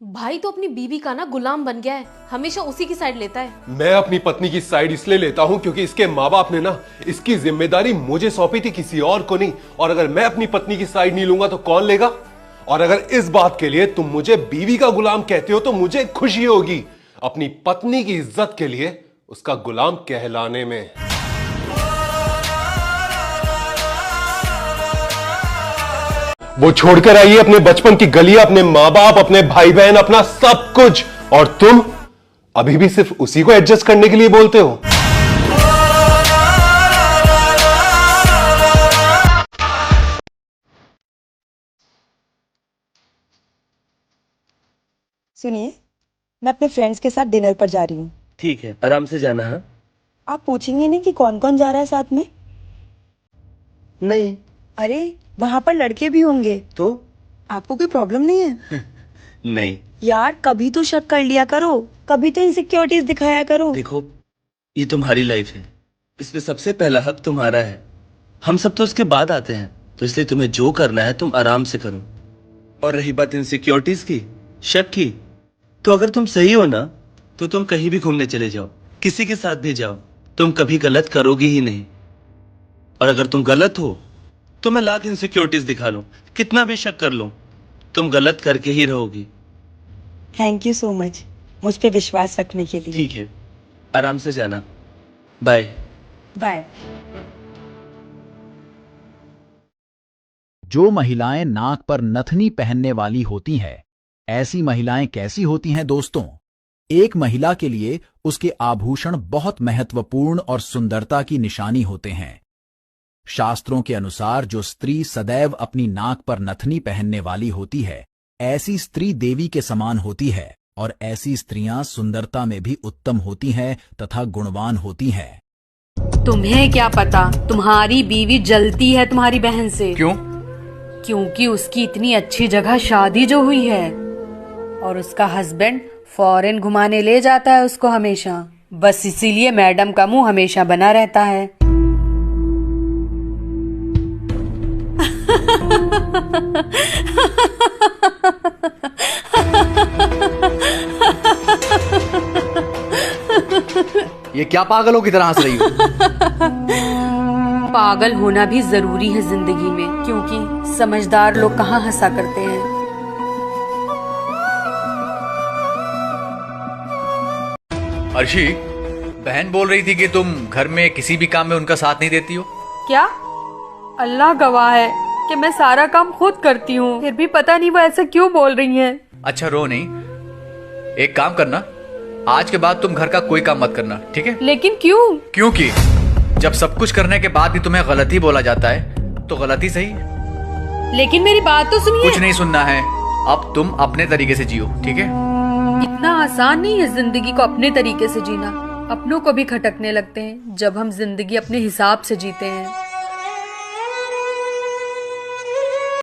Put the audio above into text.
भाई तो अपनी बीवी का ना गुलाम बन गया है, हमेशा उसी की साइड लेता है। मैं अपनी पत्नी की साइड इसलिए लेता हूं क्योंकि इसके माँ बाप ने ना इसकी जिम्मेदारी मुझे सौंपी थी, किसी और को नहीं। और अगर मैं अपनी पत्नी की साइड नहीं लूंगा तो कौन लेगा? और अगर इस बात के लिए तुम मुझे बीवी का गुलाम कहते हो तो मुझे खुशी होगी अपनी पत्नी की इज्जत के लिए उसका गुलाम कहलाने में। वो छोड़कर आई है अपने बचपन की गलियां, अपने मां बाप, अपने भाई बहन, अपना सब कुछ, और तुम अभी भी सिर्फ उसी को एडजस्ट करने के लिए बोलते हो। सुनिए, मैं अपने फ्रेंड्स के साथ डिनर पर जा रही हूँ। ठीक है, आराम से जाना। हाँ, आप पूछेंगे नहीं कि कौन कौन जा रहा है साथ में? नहीं अरे वहाँ पर लड़के भी होंगे, तो आपको कोई प्रॉब्लम नहीं है? नहीं। यार कभी तो शक कर लिया करो, कभी तो इनसिक्योरिटीज दिखाया करो। देखो, ये तुम्हारी लाइफ है, इसमें सबसे पहला हक तुम्हारा है। हम सब तो उसके बाद आते हैं, तो इसलिए तुम्हें जो करना है तुम आराम से करो। और रही बात इनसिक्योरिटीज की, शक की, तो अगर तुम सही हो ना तो तुम कहीं भी घूमने चले जाओ, किसी के साथ भी जाओ, तुम कभी गलत करोगी ही नहीं। और अगर तुम गलत हो तो मैं लाख इनसिक्योरिटीज दिखा लूं, कितना भी शक कर लूं, तुम गलत करके ही रहोगी। थैंक यू सो मच मुझ पे विश्वास रखने के लिए। ठीक है, आराम से जाना। Bye bye. जो महिलाएं नाक पर नथनी पहनने वाली होती हैं, ऐसी महिलाएं कैसी होती हैं दोस्तों? एक महिला के लिए उसके आभूषण बहुत महत्वपूर्ण और सुंदरता की निशानी होते हैं। शास्त्रों के अनुसार जो स्त्री सदैव अपनी नाक पर नथनी पहनने वाली होती है, ऐसी स्त्री देवी के समान होती है, और ऐसी स्त्रियां सुंदरता में भी उत्तम होती हैं तथा गुणवान होती हैं। तुम्हें क्या पता, तुम्हारी बीवी जलती है तुम्हारी बहन से। क्यों? क्योंकि उसकी इतनी अच्छी जगह शादी जो हुई है, और उसका हस्बैंड फॉरेन घुमाने ले जाता है उसको हमेशा। बस इसीलिए मैडम का मुंह हमेशा बना रहता है। ये क्या पागलों की तरह हंस रही हो? पागल होना भी जरूरी है जिंदगी में, क्योंकि समझदार लोग कहाँ हंसा करते हैं। अर्शी, बहन बोल रही थी कि तुम घर में किसी भी काम में उनका साथ नहीं देती हो। क्या? अल्लाह गवाह है कि मैं सारा काम खुद करती हूँ, फिर भी पता नहीं वो ऐसा क्यों बोल रही हैं। अच्छा रो नहीं, एक काम करना, आज के बाद तुम घर का कोई काम मत करना, ठीक है? लेकिन क्यों? क्योंकि जब सब कुछ करने के बाद भी तुम्हें गलती बोला जाता है तो गलती सही। लेकिन मेरी बात तो सुनिए। कुछ नहीं सुनना है, अब तुम अपने तरीके से जियो, ठीक है? इतना आसान नहीं है जिंदगी को अपने तरीके से जीना। अपनों को भी खटकने लगते हैं जब हम जिंदगी अपने हिसाब से जीते हैं।